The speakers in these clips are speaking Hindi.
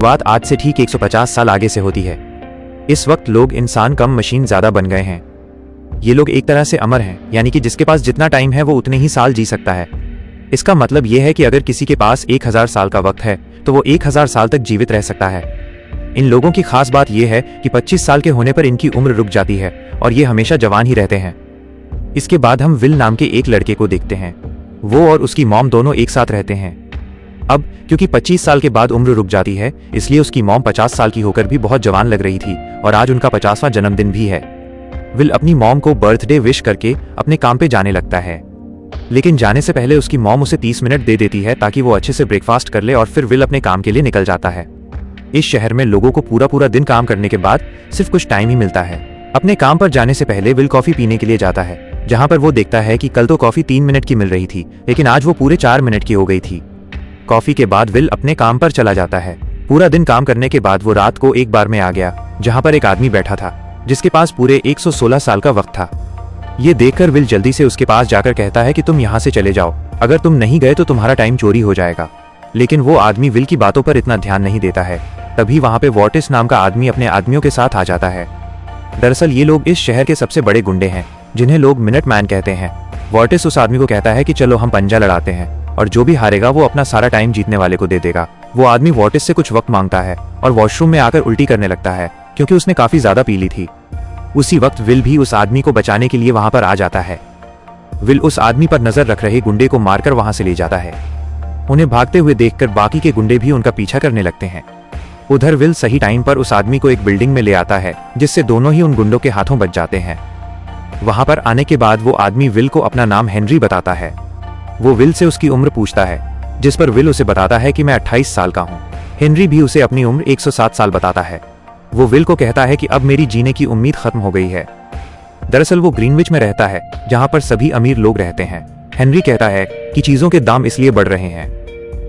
बात आज से ठीक 150 साल आगे से होती है। इस वक्त लोग इंसान कम मशीन ज्यादा बन गए हैं। ये लोग एक तरह से अमर हैं, यानी कि जिसके पास जितना टाइम है वो उतने ही साल जी सकता है। इसका मतलब यह है कि अगर किसी के पास 1000 साल का वक्त है तो वो 1000 साल तक जीवित रह सकता है। इन लोगों की खास बात यह है कि 25 साल के होने पर इनकी उम्र रुक जाती है और ये हमेशा जवान ही रहते हैं। इसके बाद हम विल नाम के एक लड़के को देखते हैं। वो और उसकी मॉम दोनों एक साथ रहते हैं। अब क्योंकि 25 साल के बाद उम्र रुक जाती है, इसलिए उसकी मॉम 50 साल की होकर भी बहुत जवान लग रही थी और आज उनका 50वां जन्मदिन भी है। विल अपनी मॉम को बर्थडे विश करके अपने काम पे जाने लगता है, लेकिन जाने से पहले उसकी मॉम उसे 30 मिनट दे देती है ताकि वो अच्छे से ब्रेकफास्ट कर ले और फिर विल अपने काम के लिए निकल जाता है। इस शहर में लोगों को पूरा दिन काम करने के बाद सिर्फ कुछ टाइम ही मिलता है। अपने काम पर जाने से पहले विल कॉफी पीने के लिए जाता है, जहां पर वो देखता है कि कल तो कॉफी 3 मिनट की मिल रही थी, लेकिन आज वो पूरे 4 मिनट की हो गई थी। कॉफी के बाद विल अपने काम पर चला जाता है। पूरा दिन काम करने के बाद वो रात को एक बार में आ गया, जहां पर एक आदमी बैठा था जिसके पास पूरे 116 साल का वक्त था। ये देखकर विल जल्दी से उसके पास जाकर कहता है कि तुम यहाँ से चले जाओ, अगर तुम नहीं गए तो तुम्हारा टाइम चोरी हो जाएगा। लेकिन वो आदमी विल की बातों पर इतना ध्यान नहीं देता है। तभी वहां पे वॉटिस नाम का आदमी अपने आदमियों के साथ आ जाता है। दरअसल ये लोग इस शहर के सबसे बड़े गुंडे हैं, जिन्हें लोग मिनट मैन कहते हैं। वॉटिस उस आदमी को कहता है कि चलो हम पंजा लड़ाते हैं और जो भी हारेगा वो अपना सारा टाइम जीतने वाले को दे देगा। वो आदमी वॉटिस से कुछ वक्त मांगता है और वॉशरूम में आकर उल्टी करने लगता है, क्योंकि उसने काफी ज्यादा पी ली थी। उसी वक्त विल भी उस आदमी को बचाने के लिए वहां पर आ जाता है। विल उस आदमी पर नजर रख रहे गुंडे को मारकर वहां से ले जाता है। उन्हें भागते हुए देखकर बाकी के गुंडे भी उनका पीछा करने लगते हैं। उधर विल सही टाइम पर उस आदमी को एक बिल्डिंग में ले आता है, जिससे दोनों ही उन गुंडों के हाथों बच जाते हैं। वहां पर आने के बाद वो आदमी विल को अपना नाम हेनरी बताता है। वो विल से उसकी उम्र पूछता है, जिस पर विल उसे बताता है कि मैं 28 साल का हूँ। हेनरी भी उसे अपनी उम्र 107 साल बताता है। वो विल को कहता है कि अब मेरी जीने की उम्मीद खत्म हो गई है। दरअसल वो ग्रीनविच में रहता है, जहां पर सभी अमीर लोग रहते हैं। हेनरी कहता है कि चीजों के दाम इसलिए बढ़ रहे हैं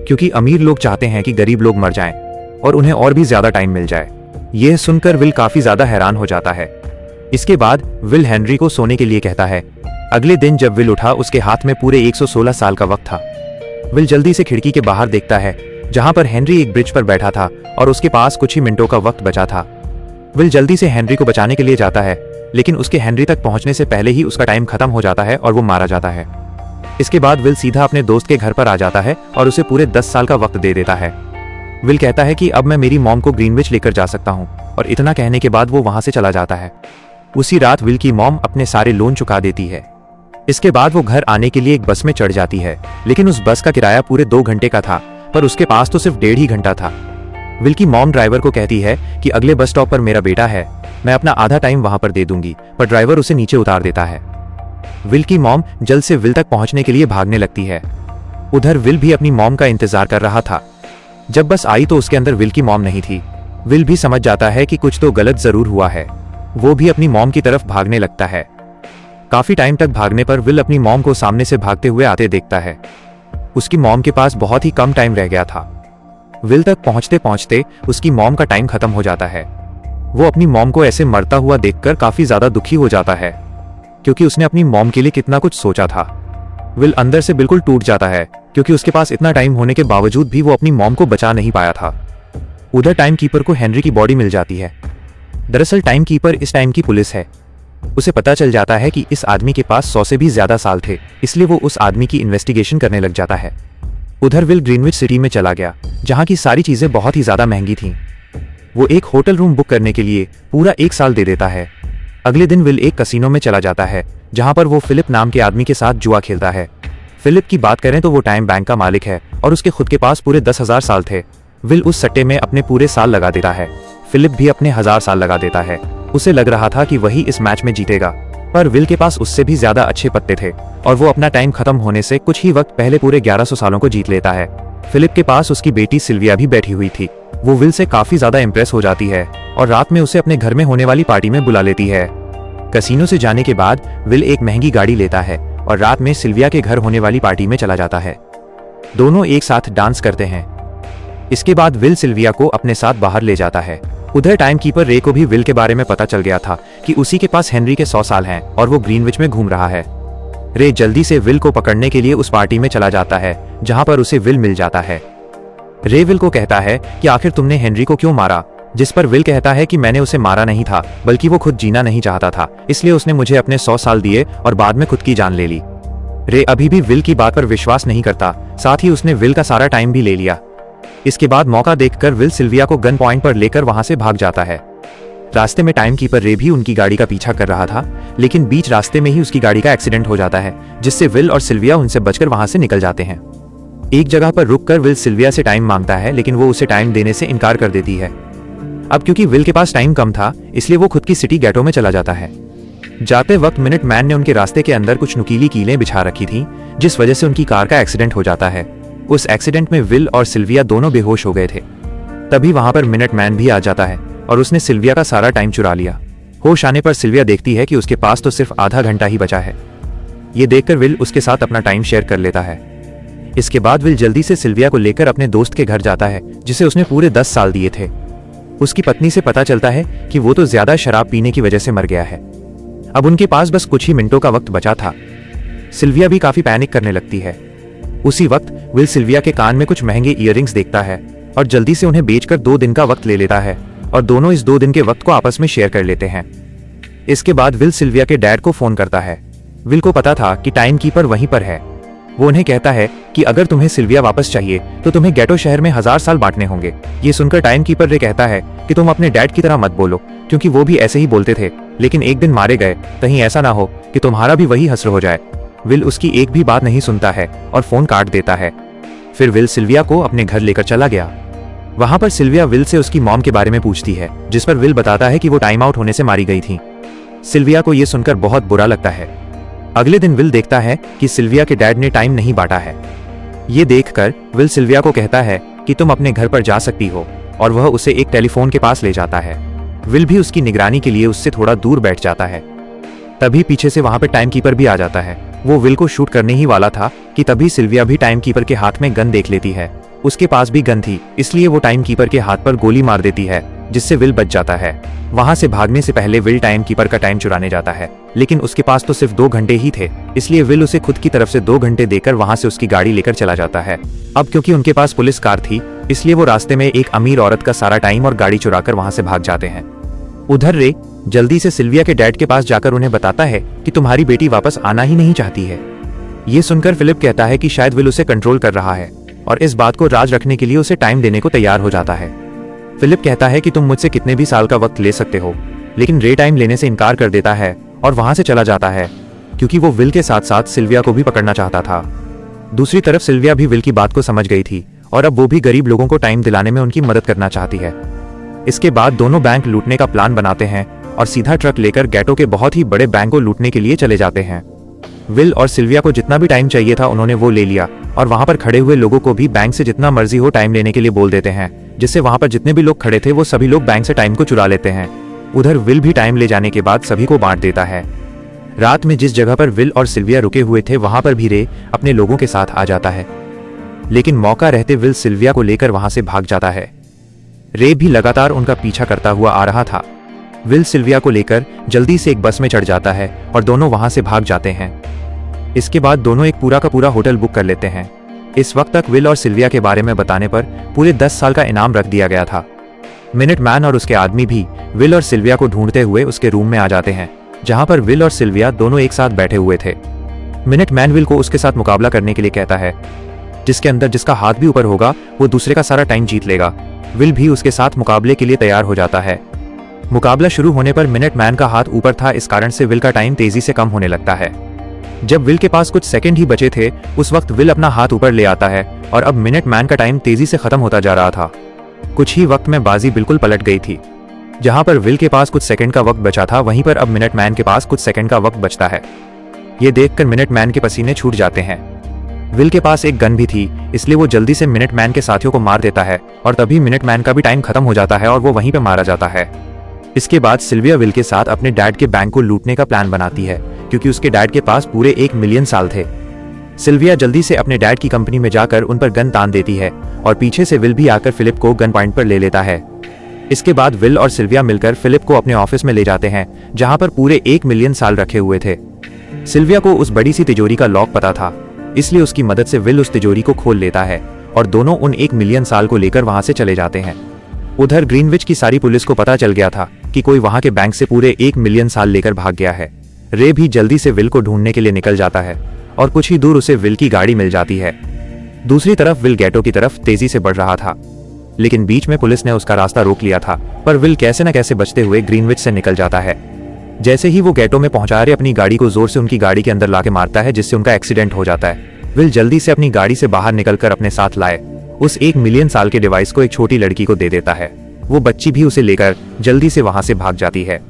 क्योंकि अमीर लोग चाहते हैं कि गरीब लोग मर जाएं और उन्हें और भी ज्यादा टाइम मिल जाए। यह सुनकर विल काफी ज्यादा हैरान हो जाता है। इसके बाद विल हेनरी को सोने के लिए कहता है। अगले दिन जब विल उठा, उसके हाथ में पूरे 116 साल का वक्त था। विल जल्दी से खिड़की के बाहर देखता है, जहां पर हेनरी एक ब्रिज पर बैठा था और उसके पास कुछ ही मिनटों का वक्त बचा था। विल जल्दी से हेनरी को बचाने के लिए जाता है, लेकिन उसके हेनरी तक पहुंचने से पहले ही उसका टाइम खत्म हो जाता है और वो मारा जाता है। इसके बाद विल सीधा अपने दोस्त के घर पर आ जाता है और उसे पूरे 10 साल का वक्त दे देता है। विल कहता है कि अब मैं मेरी मॉम को ग्रीनविच लेकर जा सकता हूँ, और इतना कहने के बाद वो वहां से चला जाता है। उसी रात विल की मॉम अपने सारे लोन चुका देती है। इसके बाद वो घर आने के लिए एक बस में चढ़ जाती है, लेकिन उस बस का किराया पूरे 2 घंटे का था, पर उसके पास तो सिर्फ 1.5 ही घंटा था। विल की मॉम ड्राइवर को कहती है कि अगले बस स्टॉप पर मेरा बेटा है, मैं अपना आधा टाइम वहां पर दे दूंगी, पर ड्राइवर उसे नीचे उतार देता है। विल की मॉम जल्द से विल तक पहुंचने के लिए भागने लगती है। उधर विल भी अपनी मॉम का इंतजार कर रहा था। जब बस आई तो उसके अंदर विल की मॉम नहीं थी। विल भी समझ जाता है कि कुछ तो गलत जरूर हुआ है। वो भी अपनी मॉम की तरफ भागने लगता है। काफी टाइम तक भागने पर विल अपनी मॉम को सामने से भागते हुए आते देखता है। उसकी मॉम के पास बहुत ही कम टाइम रह गया था। विल तक पहुंचते पहुंचते उसकी मॉम का टाइम खत्म हो जाता है। वो अपनी मॉम को ऐसे मरता हुआ देखकर काफी ज्यादा दुखी हो जाता है, क्योंकि उसने अपनी मॉम के लिए कितना कुछ सोचा था। विल अंदर से बिल्कुल टूट जाता है, क्योंकि उसके पास इतना टाइम होने के बावजूद भी वो अपनी मॉम को बचा नहीं पाया था। उधर टाइम कीपर को हेनरी की बॉडी मिल जाती है। दरअसल टाइम कीपर इस टाइम की पुलिस है। उसे पता चल जाता है कि इस आदमी के पास 100 से भी ज्यादा साल थे, इसलिए वो उस आदमी की इन्वेस्टिगेशन करने लग जाता है। उधर विल ग्रीनविच सिटी में चला गया, जहां की सारी चीजें बहुत ही ज्यादा महंगी थीं। वो एक होटल रूम बुक करने के लिए पूरा 1 साल दे देता है। अगले दिन विल एक कसिनो में चला जाता है, जहां पर वो फिलिप नाम के आदमी के साथ जुआ खेलता है। फिलिप की बात करें तो वो टाइम बैंक का मालिक है और उसके खुद के पास पूरे 10,000 साल थे। विल उस सट्टे में अपने पूरे साल लगा देता है। फिलिप भी अपने 1000 साल लगा देता है। उसे लग रहा था कि वही इस मैच में जीतेगा, पर विल के पास उससे भी ज्यादा अच्छे पत्ते थे और वो अपना टाइम खत्म होने से कुछ ही वक्त पहले पूरे 1100 सालों को जीत लेता है। फिलिप के पास उसकी बेटी सिल्विया भी बैठी हुई थी। वो विल से काफी ज्यादा इम्प्रेस हो जाती है और रात में उसे अपने घर में होने वाली पार्टी में बुला लेती है। कसिनो से जाने के बाद विल एक महंगी गाड़ी लेता है और रात में सिल्विया के घर होने वाली पार्टी में चला जाता है। दोनों एक साथ डांस करते हैं। इसके बाद विल सिल्विया को अपने साथ बाहर ले जाता है। उधर टाइम कीपर रे को भी विल के बारे में पता चल गया था कि उसी के पास हेनरी के 100 साल हैं और वो ग्रीनविच में घूम रहा है। रे जल्दी से विल को पकड़ने के लिए उस पार्टी में चला जाता है, जहां पर उसे विल मिल जाता है। रे विल को कहता है कि आखिर तुमने हेनरी को क्यों मारा, जिस पर विल कहता है कि मैंने उसे मारा नहीं था, बल्कि वो खुद जीना नहीं चाहता था, इसलिए उसने मुझे अपने 100 साल दिए और बाद में खुद की जान ले ली। रे अभी भी विल की बात पर विश्वास नहीं करता, साथ ही उसने विल का सारा टाइम भी ले लिया। इसके बाद मौका देखकर विल सिल्विया को गन पॉइंट पर लेकर वहां से भाग जाता है। रास्ते में टाइम कीपर रे भी उनकी गाड़ी का पीछा कर रहा था, लेकिन बीच रास्ते में ही उसकी गाड़ी का एक्सीडेंट हो जाता है, जिससे विल और सिल्विया उनसे बचकर वहां से निकल जाते हैं। एक जगह पर रुककर विल सिल्विया से टाइम मांगता है, लेकिन वो उसे टाइम देने से इनकार कर देती है। अब क्योंकि विल के पास टाइम कम था, इसलिए वो खुद की सिटी गैटो में चला जाता है। जाते वक्त मिनट मैन ने उनके रास्ते के अंदर कुछ नुकीली कीलें बिछा रखी थी, जिस वजह से उनकी कार का एक्सीडेंट हो जाता है। उस एक्सीडेंट में विल और सिल्विया दोनों बेहोश हो गए थे। तभी वहां पर मिनट मैन भी आ जाता है और उसने सिल्विया का सारा टाइम चुरा लिया। होश आने पर सिल्विया देखती है कि उसके पास तो सिर्फ आधा घंटा ही बचा है। ये देखकर विल उसके साथ अपना टाइम शेयर कर लेता है। इसके बाद विल जल्दी से सिल्विया को लेकर अपने दोस्त के घर जाता है, जिसे उसने पूरे 10 साल दिए थे। उसकी पत्नी से पता चलता है कि वो तो ज्यादा शराब पीने की वजह से मर गया है। अब उनके पास बस कुछ ही मिनटों का वक्त बचा था। सिल्विया भी काफी पैनिक करने लगती है। उसी वक्त विल सिल्विया के कान में कुछ महंगे इयररिंग्स देखता है और जल्दी से उन्हें बेचकर 2 दिन का वक्त ले लेता है और दोनों इस 2 दिन के वक्त को आपस में शेयर कर लेते हैं। इसके बाद विल सिल्विया के डैड को फोन करता है। विल को पता था कि टाइम कीपर वहीं पर है। वो उन्हें कहता है कि अगर तुम्हें सिल्विया वापस चाहिए तो तुम्हें गैटो शहर में 1000 साल बांटने होंगे। ये सुनकर टाइम कीपर रे कहता है कि तुम अपने डैड की तरह मत बोलो, क्योंकि वो भी ऐसे ही बोलते थे, लेकिन एक दिन मारे गए, कहीं ऐसा ना हो कि तुम्हारा भी वही हश्र हो जाए। विल उसकी एक भी बात नहीं सुनता है और फोन काट देता है। फिर विल सिल्विया को अपने घर लेकर चला गया। वहां पर सिल्विया विल से उसकी मॉम के बारे में पूछती है, जिस पर विल बताता है कि वो टाइम आउट होने से मारी गई थी। सिल्विया को यह सुनकर बहुत बुरा लगता है। अगले दिन विल देखता है कि सिल्विया के डैड ने टाइम नहीं बांटा है। ये देखकर विल सिल्विया को कहता है कि तुम अपने घर पर जा सकती हो, और वह उसे एक टेलीफोन के पास ले जाता है। विल भी उसकी निगरानी के लिए उससे थोड़ा दूर बैठ जाता है। तभी पीछे से वहां पर टाइम कीपर भी आ जाता है। वो विल को शूट करने ही वाला था कि तभी सिल्विया भी टाइम कीपर के हाथ में गन देख लेती है। उसके पास भी गन थी, इसलिए वो टाइम कीपर के हाथ पर गोली मार देती है, जिससे विल बच जाता है। वहां से भागने से पहले विल टाइम कीपर का टाइम चुराने जाता है, लेकिन उसके पास तो सिर्फ 2 घंटे ही थे, इसलिए विल उसे खुद की तरफ से 2 घंटे देकर वहां से उसकी गाड़ी लेकर चला जाता है। अब क्योंकि उनके पास पुलिस कार थी, इसलिए वो रास्ते में एक अमीर औरत का सारा टाइम और गाड़ी चुराकर वहां से भाग जाते हैं। उधर रे जल्दी से सिल्विया के डैड के पास जाकर उन्हें बताता है कि तुम्हारी बेटी वापस आना ही नहीं चाहती है। ये सुनकर फिलिप कहता है कि शायद विल उसे कंट्रोल कर रहा है और इस बात को राज रखने के लिए उसे टाइम देने को तैयार हो जाता है। फिलिप कहता है कि तुम मुझसे कितने भी साल का वक्त ले सकते हो, लेकिन रे टाइम लेने से इनकार कर देता है और वहां से चला जाता है, क्योंकि वो विल के साथ साथ सिल्विया को भी पकड़ना चाहता था। दूसरी तरफ सिल्विया भी विल की बात को समझ गई थी और अब वो भी गरीब लोगों को टाइम दिलाने में उनकी मदद करना चाहती है। इसके बाद दोनों बैंक लूटने का प्लान बनाते हैं और सीधा ट्रक लेकर गैटो के बहुत ही बड़े बैंक को लूटने के लिए चले जाते हैं। विल और सिल्विया को जितना भी टाइम चाहिए था उन्होंने वो ले लिया और वहां पर खड़े हुए लोगों को भी बैंक से जितना मर्जी हो टाइम लेने के लिए बोल देते हैं, जिससे वहां पर जितने भी लोग खड़े थे वो सभी लोग बैंक से टाइम को चुरा लेते हैं। उधर विल भी टाइम ले जाने के बाद सभी को बांट देता है। रात में जिस जगह पर विल और सिल्विया रुके हुए थे वहां पर भी रे अपने लोगों के साथ आ जाता है, लेकिन मौका रहते विल सिल्विया को लेकर वहां से भाग जाता है। रे भी लगातार उनका पीछा करता हुआ आ रहा था। विल सिल्विया को लेकर जल्दी से एक बस में चढ़ जाता है और दोनों वहां से भाग जाते हैं। इसके बाद दोनों एक पूरा का पूरा होटल बुक कर लेते हैं। इस वक्त तक विल और सिल्विया के बारे में बताने पर पूरे 10 साल का इनाम रख दिया गया था। मिनट मैन और उसके आदमी भी विल और सिल्विया को ढूंढते हुए उसके रूम में आ जाते हैं, जहां पर विल और सिल्विया दोनों एक साथ बैठे हुए थे। मिनट मैन विल को उसके साथ मुकाबला करने के लिए कहता है, जिसके अंदर जिसका हाथ भी ऊपर होगा वो दूसरे का सारा टाइम जीत लेगा। विल भी उसके साथ मुकाबले के लिए तैयार हो जाता है। मुकाबला शुरू होने पर मिनट मैन का हाथ ऊपर था, इस कारण से विल का टाइम तेजी से कम होने लगता है। जब विल के पास कुछ सेकंड ही बचे थे उस वक्त विल अपना हाथ ऊपर ले आता है और अब मिनट मैन का टाइम तेजी से खत्म होता जा रहा था। कुछ ही वक्त में बाजी बिल्कुल पलट गई थी। जहां पर विल के पास कुछ सेकंड का वक्त बचा था वहीं पर अब मिनट मैन के पास कुछ सेकंड का वक्त बचता है। ये देखकर मिनट मैन के पसीने छूट जाते हैं। विल के पास एक गन भी थी, इसलिए वो जल्दी से मिनट मैन के साथियों को मार देता है और तभी मिनट मैन का भी टाइम खत्म हो जाता है और वो वहीं पे मारा जाता है। इसके बाद सिल्विया विल के साथ अपने डैड के बैंक को लूटने का प्लान बनाती है, क्योंकि उसके डैड के पास पूरे 1 मिलियन साल थे। सिल्विया जल्दी से अपने डैड की कंपनी में जाकर उन पर गन तान देती है और पीछे से विल भी आकर फिलिप को गन पॉइंट पर ले लेता है। इसके बाद विल और सिल्विया मिलकर फिलिप को अपने ऑफिस में ले जाते हैं, जहां पर पूरे 1 मिलियन साल रखे हुए थे। सिल्विया को उस बड़ी सी तिजोरी का लॉक पता था, इसलिए उसकी मदद से विल उस तिजोरी को खोल लेता है और दोनों उन 1 मिलियन साल को लेकर वहां से चले जाते हैं। उधर ग्रीनविच की सारी पुलिस को पता चल गया था कि कोई वहां के बैंक से पूरे 1 मिलियन साल लेकर भाग गया है। रे भी जल्दी से विल को ढूंढने के लिए निकल जाता है और कुछ ही दूर उसे विल की गाड़ी मिल जाती है। दूसरी तरफ विल गेटो की तरफ तेजी से बढ़ रहा था, लेकिन बीच में पुलिस ने उसका रास्ता रोक लिया था। पर विल कैसे न कैसे बचते हुए ग्रीनविच से निकल जाता है। जैसे ही वो गेटो में पहुंचा रहे अपनी गाड़ी को जोर से उनकी गाड़ी के अंदर लाके मारता है, जिससे उनका एक्सीडेंट हो जाता है। विल जल्दी से अपनी गाड़ी से बाहर निकलकर अपने साथ लाए उस 1 मिलियन साल के डिवाइस को एक छोटी लड़की को दे देता है। वो बच्ची भी उसे लेकर जल्दी से वहां से भाग जाती है।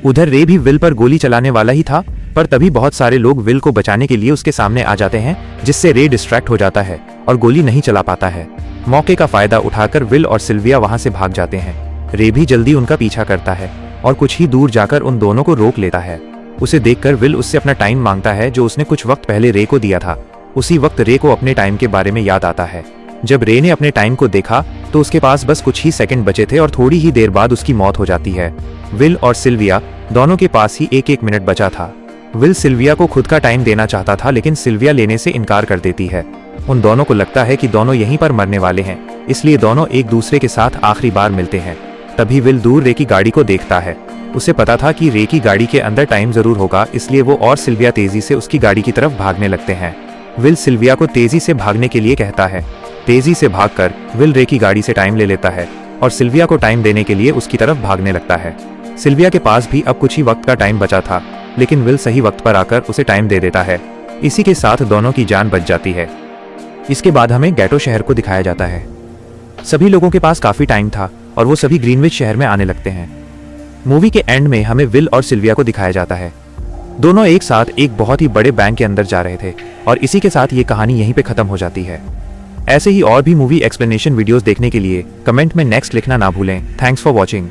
उधर रे भी विल पर गोली चलाने वाला ही था, पर तभी बहुत सारे लोग विल को बचाने के लिए उसके सामने आ जाते हैं, जिससे रे डिस्ट्रैक्ट हो जाता है और गोली नहीं चला पाता है। मौके का फायदा उठाकर विल और सिल्विया वहां से भाग जाते हैं। रे भी जल्दी उनका पीछा करता है और कुछ ही दूर जाकर उन दोनों को रोक लेता है। उसे देखकर विल उससे अपना टाइम मांगता है, जो उसने कुछ वक्त पहले रे को दिया था। उसी वक्त रे को अपने टाइम के बारे में याद आता है। जब रे ने अपने टाइम को देखा तो उसके पास बस कुछ ही सेकंड बचे थे और थोड़ी ही देर बाद उसकी मौत हो जाती है। विल और सिल्विया दोनों के पास ही 1-1 मिनट बचा था। विल सिल्विया को खुद का टाइम देना चाहता था, लेकिन सिल्विया लेने से इनकार कर देती है। उन दोनों को लगता है कि दोनों यहीं पर मरने वाले हैं, इसलिए दोनों एक दूसरे के साथ आखिरी बार मिलते हैं। तभी विल दूर रे की गाड़ी को देखता है। उसे पता था कि रे की गाड़ी के अंदर टाइम जरूर होगा, इसलिए वो और सिल्विया तेजी से उसकी गाड़ी की तरफ भागने लगते हैं। विल सिल्विया को तेजी से भागने के लिए कहता है। तेजी से भागकर विल रे की गाड़ी से टाइम ले लेता है और सिल्विया को टाइम देने के लिए उसकी तरफ भागने लगता है। सिल्विया के पास भी अब कुछ ही वक्त का टाइम बचा था, लेकिन विल सही वक्त पर आकर उसे टाइम दे देता है। इसी के साथ दोनों की जान बच जाती है। इसके बाद हमें गेटो शहर को दिखाया जाता है। सभी लोगों के पास काफी टाइम था और वो सभी ग्रीनविच शहर में आने लगते हैं। मूवी के एंड में हमें विल और सिल्विया को दिखाया जाता है। दोनों एक साथ एक बहुत ही बड़े बैंक के अंदर जा रहे थे और इसी के साथ ये कहानी यहीं पे खत्म हो जाती है। ऐसे ही और भी मूवी एक्सप्लेनेशन वीडियोस देखने के लिए कमेंट में नेक्स्ट लिखना ना भूलें। Thanks for watching.